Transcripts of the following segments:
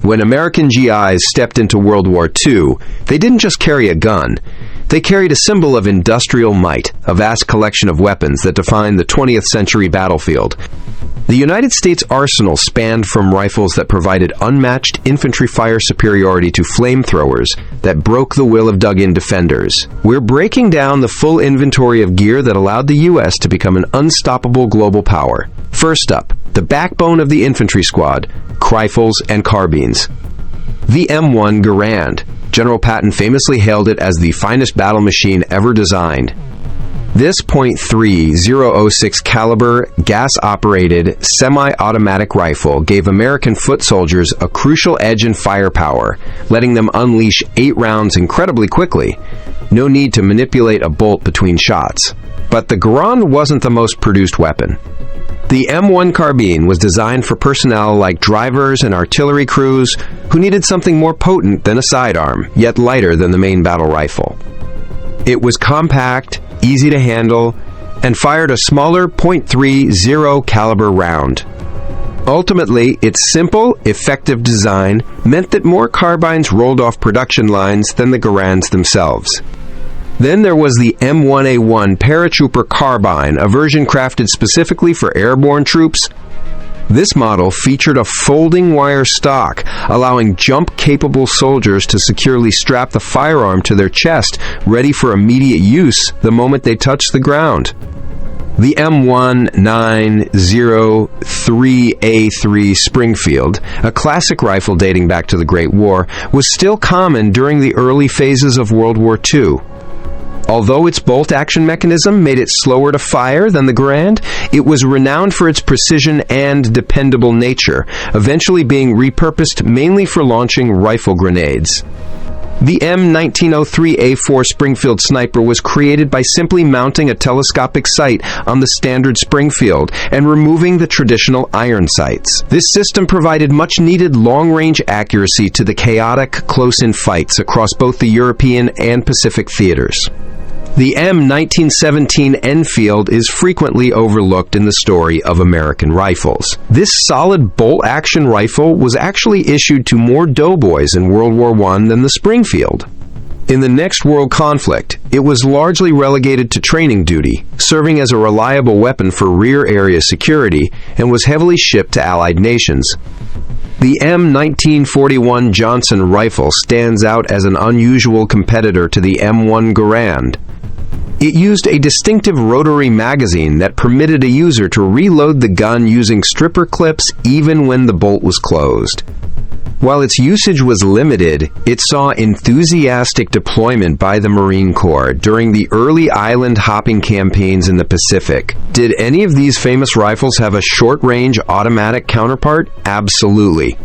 When American GIs stepped into World War II, they didn't just carry a gun. They carried a symbol of industrial might, a vast collection of weapons that defined the 20th century battlefield. The United States arsenal spanned from rifles that provided unmatched infantry fire superiority to flamethrowers that broke the will of dug-in defenders. We're breaking down the full inventory of gear that allowed the U.S. to become an unstoppable global power. First up, the backbone of the infantry squad, rifles and carbines. The M1 Garand. General Patton famously hailed it as the finest battle machine ever designed. This .3006 caliber, gas-operated, semi-automatic rifle gave American foot soldiers a crucial edge in firepower, letting them unleash 8 rounds incredibly quickly. No need to manipulate a bolt between shots. But the Garand wasn't the most produced weapon. The M1 carbine was designed for personnel like drivers and artillery crews who needed something more potent than a sidearm, yet lighter than the main battle rifle. It was compact, easy to handle, and fired a smaller .30 caliber round. Ultimately, its simple, effective design meant that more carbines rolled off production lines than the Garands themselves. Then there was the M1A1 paratrooper carbine, a version crafted specifically for airborne troops. This model featured a folding wire stock, allowing jump-capable soldiers to securely strap the firearm to their chest, ready for immediate use the moment they touched the ground. The M1903A3 Springfield, a classic rifle dating back to the Great War, was still common during the early phases of World War II. Although its bolt-action mechanism made it slower to fire than the Garand, it was renowned for its precision and dependable nature, eventually being repurposed mainly for launching rifle grenades. The M1903A4 Springfield Sniper was created by simply mounting a telescopic sight on the standard Springfield and removing the traditional iron sights. This system provided much-needed long-range accuracy to the chaotic, close-in fights across both the European and Pacific theaters. The M1917 Enfield is frequently overlooked in the story of American rifles. This solid bolt-action rifle was actually issued to more doughboys in World War I than the Springfield. In the next world conflict, it was largely relegated to training duty, serving as a reliable weapon for rear area security, and was heavily shipped to Allied nations. The M1941 Johnson rifle stands out as an unusual competitor to the M1 Garand. It used a distinctive rotary magazine that permitted a user to reload the gun using stripper clips even when the bolt was closed. While its usage was limited, it saw enthusiastic deployment by the Marine Corps during the early island hopping campaigns in the Pacific. Did any of these famous rifles have a short-range automatic counterpart? Absolutely.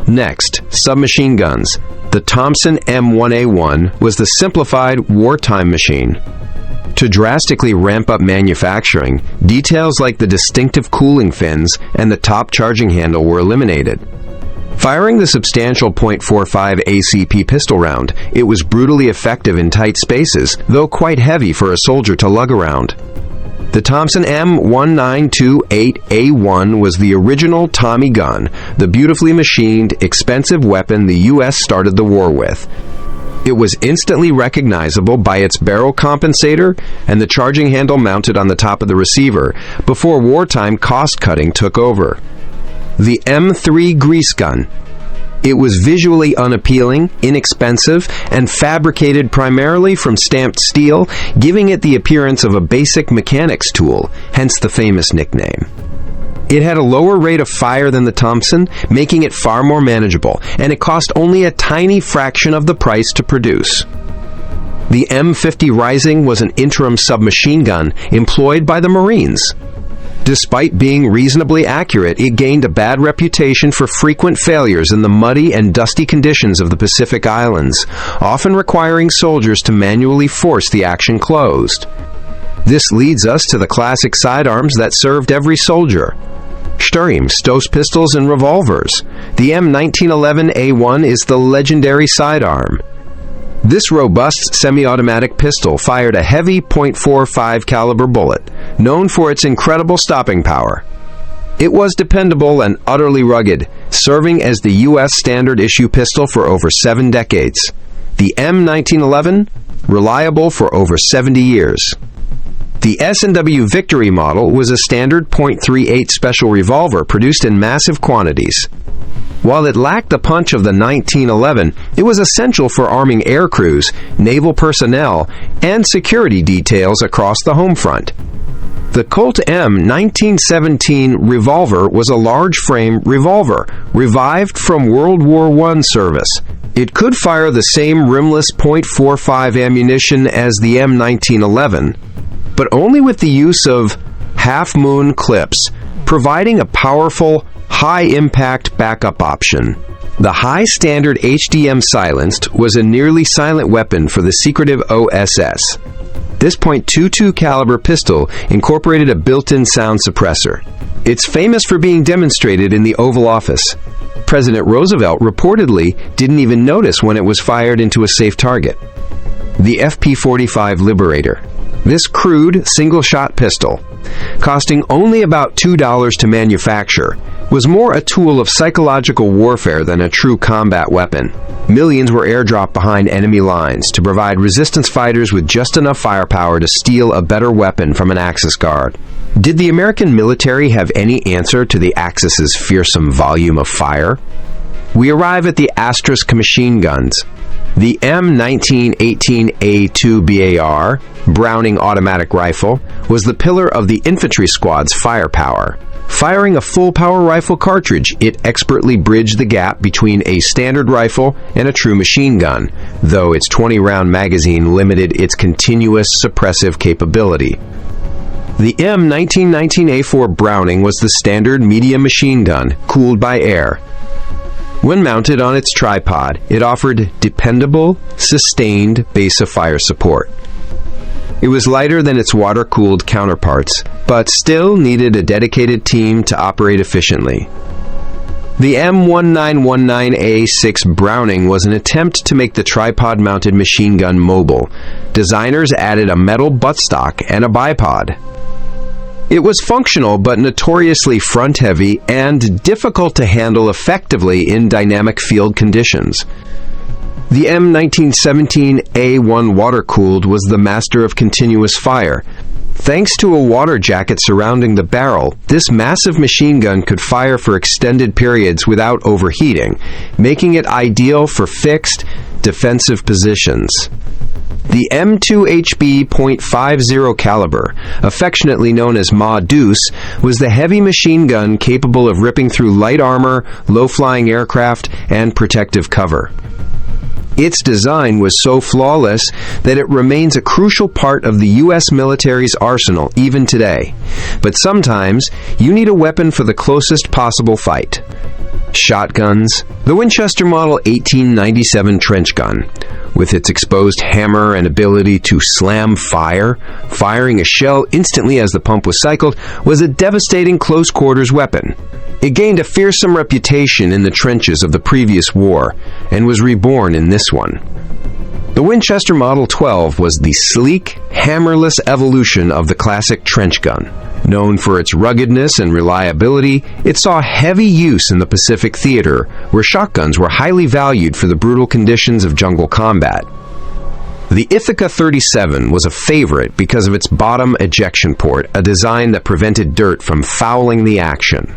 Next, submachine guns. The Thompson M1A1 was the simplified wartime machine. To drastically ramp up manufacturing, details like the distinctive cooling fins and the top charging handle were eliminated. Firing the substantial .45 ACP pistol round, it was brutally effective in tight spaces, though quite heavy for a soldier to lug around. The Thompson M1928A1 was the original Tommy gun, the beautifully machined, expensive weapon the U.S. started the war with. It was instantly recognizable by its barrel compensator and the charging handle mounted on the top of the receiver, before wartime cost-cutting took over. The M3 grease gun. It was visually unappealing, inexpensive, and fabricated primarily from stamped steel, giving it the appearance of a basic mechanics tool, hence the famous nickname. It had a lower rate of fire than the Thompson, making it far more manageable, and it cost only a tiny fraction of the price to produce. The M50 Rising was an interim submachine gun employed by the Marines. Despite being reasonably accurate, it gained a bad reputation for frequent failures in the muddy and dusty conditions of the Pacific Islands, often requiring soldiers to manually force the action closed. This leads us to the classic sidearms that served every soldier. Sturm, Stoss pistols, and revolvers. The M1911A1 is the legendary sidearm. This robust semi-automatic pistol fired a heavy .45 caliber bullet, known for its incredible stopping power. It was dependable and utterly rugged, serving as the U.S. standard issue pistol for over 7 decades. The M1911, reliable for over 70 years. The S&W Victory model was a standard .38 special revolver produced in massive quantities. While it lacked the punch of the 1911, it was essential for arming air crews, naval personnel, and security details across the home front. The Colt M 1917 revolver was a large-frame revolver, revived from World War I service. It could fire the same rimless .45 ammunition as the M 1911, but only with the use of half-moon clips, providing a powerful, high-impact backup option. The high-standard HDM silenced was a nearly silent weapon for the secretive OSS. This .22 caliber pistol incorporated a built-in sound suppressor. It's famous for being demonstrated in the Oval Office. President Roosevelt reportedly didn't even notice when it was fired into a safe target. The FP-45 Liberator. This crude, single-shot pistol, costing only about $2 to manufacture, was more a tool of psychological warfare than a true combat weapon. Millions were airdropped behind enemy lines to provide resistance fighters with just enough firepower to steal a better weapon from an Axis guard. Did the American military have any answer to the Axis's fearsome volume of fire? We arrive at the Asterisk machine guns. The M1918A2 BAR, Browning automatic rifle, was the pillar of the infantry squad's firepower. Firing a full-power rifle cartridge, it expertly bridged the gap between a standard rifle and a true machine gun, though its 20-round magazine limited its continuous suppressive capability. The M1919A4 Browning was the standard medium machine gun, cooled by air. When mounted on its tripod, it offered dependable, sustained base of fire support. It was lighter than its water-cooled counterparts, but still needed a dedicated team to operate efficiently. The M1919A6 Browning was an attempt to make the tripod-mounted machine gun mobile. Designers added a metal buttstock and a bipod. It was functional but notoriously front-heavy and difficult to handle effectively in dynamic field conditions. The M1917A1 water-cooled was the master of continuous fire. Thanks to a water jacket surrounding the barrel, this massive machine gun could fire for extended periods without overheating, making it ideal for fixed, defensive positions. The M2HB .50 caliber, affectionately known as Ma Deuce, was the heavy machine gun capable of ripping through light armor, low-flying aircraft, and protective cover. Its design was so flawless that it remains a crucial part of the U.S. military's arsenal even today. But sometimes, you need a weapon for the closest possible fight. Shotguns. The Winchester Model 1897 trench gun, with its exposed hammer and ability to slam fire, firing a shell instantly as the pump was cycled, was a devastating close-quarters weapon. It gained a fearsome reputation in the trenches of the previous war, and was reborn in this one. The Winchester Model 12 was the sleek, hammerless evolution of the classic trench gun. Known for its ruggedness and reliability, it saw heavy use in the Pacific Theater, where shotguns were highly valued for the brutal conditions of jungle combat. The Ithaca 37 was a favorite because of its bottom ejection port, a design that prevented dirt from fouling the action.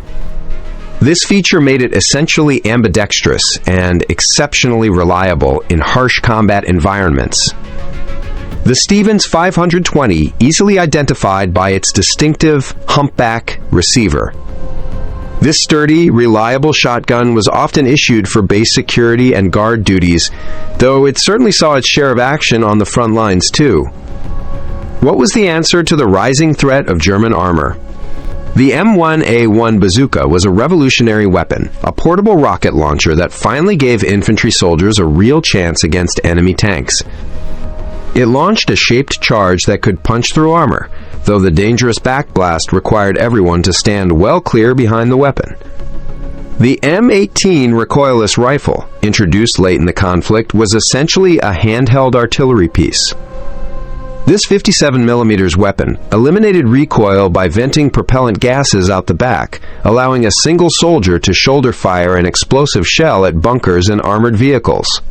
This feature made it essentially ambidextrous and exceptionally reliable in harsh combat environments. The Stevens 520 easily identified by its distinctive humpback receiver. This sturdy, reliable shotgun was often issued for base security and guard duties, though it certainly saw its share of action on the front lines too. What was the answer to the rising threat of German armor? The M1A1 Bazooka was a revolutionary weapon, a portable rocket launcher that finally gave infantry soldiers a real chance against enemy tanks. It launched a shaped charge that could punch through armor, though the dangerous backblast required everyone to stand well clear behind the weapon. The M18 recoilless rifle, introduced late in the conflict, was essentially a handheld artillery piece. This 57mm weapon eliminated recoil by venting propellant gases out the back, allowing a single soldier to shoulder fire an explosive shell at bunkers and armored vehicles.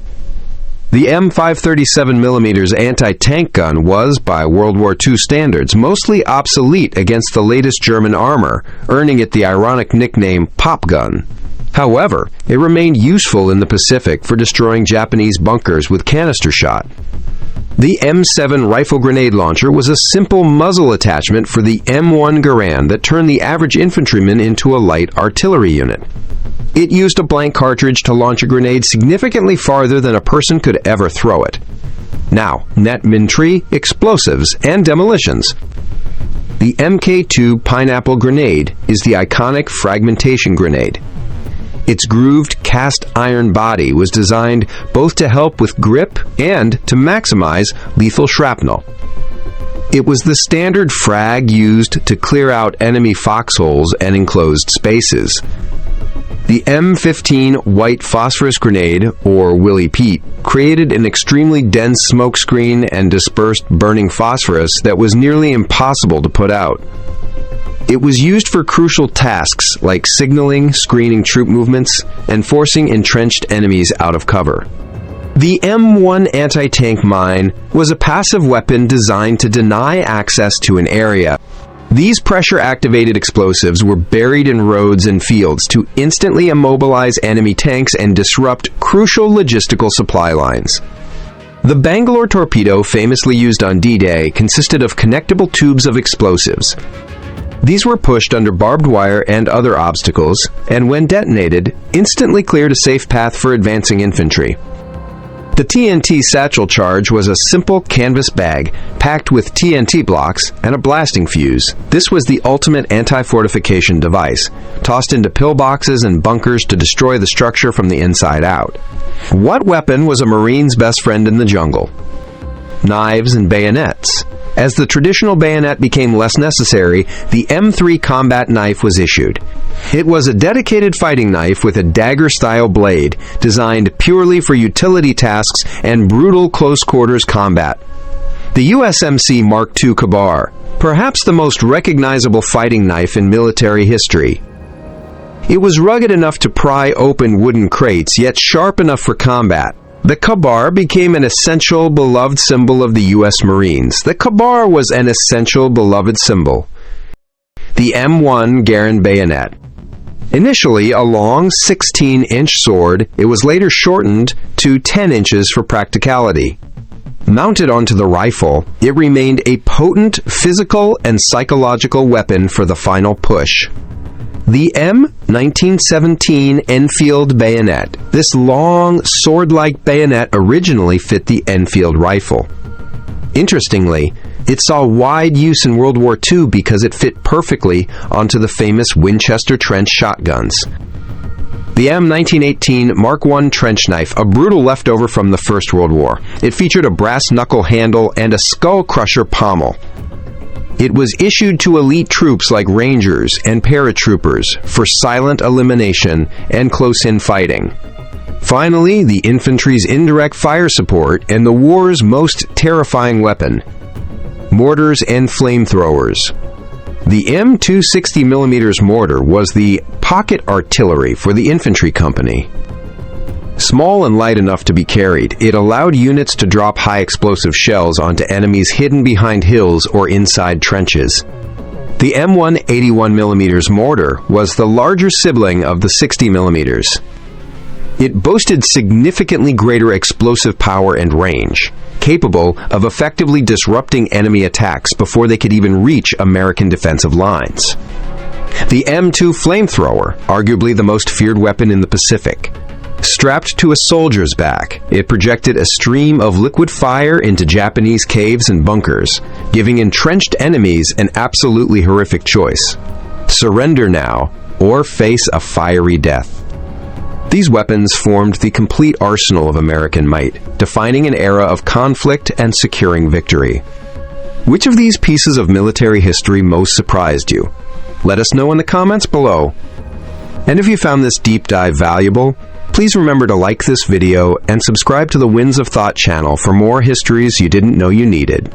The M537mm anti-tank gun was, by World War II standards, mostly obsolete against the latest German armor, earning it the ironic nickname Pop Gun. However, it remained useful in the Pacific for destroying Japanese bunkers with canister shot. The M7 rifle grenade launcher was a simple muzzle attachment for the M1 Garand that turned the average infantryman into a light artillery unit. It used a blank cartridge to launch a grenade significantly farther than a person could ever throw it. Now, Infantry, explosives, and demolitions. The Mk2 pineapple grenade is the iconic fragmentation grenade. Its grooved cast iron body was designed both to help with grip and to maximize lethal shrapnel. It was the standard frag used to clear out enemy foxholes and enclosed spaces. The M15 white phosphorus grenade, or Willie Pete, created an extremely dense smoke screen and dispersed burning phosphorus that was nearly impossible to put out. It was used for crucial tasks like signaling, screening troop movements, and forcing entrenched enemies out of cover. The M1 anti-tank mine was a passive weapon designed to deny access to an area. These pressure-activated explosives were buried in roads and fields to instantly immobilize enemy tanks and disrupt crucial logistical supply lines. The Bangalore torpedo, famously used on D-Day, consisted of connectable tubes of explosives. These were pushed under barbed wire and other obstacles, and when detonated, instantly cleared a safe path for advancing infantry. The TNT satchel charge was a simple canvas bag packed with TNT blocks and a blasting fuse. This was the ultimate anti-fortification device, tossed into pillboxes and bunkers to destroy the structure from the inside out. What weapon was a Marine's best friend in the jungle? Knives and bayonets. As the traditional bayonet became less necessary, the M3 combat knife was issued. It was a dedicated fighting knife with a dagger-style blade, designed purely for utility tasks and brutal close-quarters combat. The USMC Mark II Kabar, perhaps the most recognizable fighting knife in military history. It was rugged enough to pry open wooden crates, yet sharp enough for combat. The Kabar became an essential, beloved symbol of the U.S. Marines. The Kabar was an essential, beloved symbol. The M1 Garand bayonet. Initially a long 16-inch sword, it was later shortened to 10 inches for practicality. Mounted onto the rifle, it remained a potent physical and psychological weapon for the final push. The M1917 Enfield bayonet. This long, sword-like bayonet originally fit the Enfield rifle. Interestingly, it saw wide use in World War II because it fit perfectly onto the famous Winchester trench shotguns. The M1918 Mark I trench knife, a brutal leftover from the First World War. It featured a brass knuckle handle and a skull crusher pommel. It was issued to elite troops like Rangers and paratroopers for silent elimination and close-in fighting. Finally, the infantry's indirect fire support and the war's most terrifying weapon, mortars and flamethrowers. The M2 60mm mortar was the pocket artillery for the infantry company. Small and light enough to be carried, it allowed units to drop high explosive shells onto enemies hidden behind hills or inside trenches. The M1 81mm mortar was the larger sibling of the 60mm. It boasted significantly greater explosive power and range, capable of effectively disrupting enemy attacks before they could even reach American defensive lines. The M2 Flamethrower, arguably the most feared weapon in the Pacific. Strapped to a soldier's back, it projected a stream of liquid fire into Japanese caves and bunkers, giving entrenched enemies an absolutely horrific choice: surrender now, or face a fiery death. These weapons formed the complete arsenal of American might, defining an era of conflict and securing victory. Which of these pieces of military history most surprised you? Let us know in the comments below. And if you found this deep dive valuable, please remember to like this video and subscribe to the Winds of Thought channel for more histories you didn't know you needed.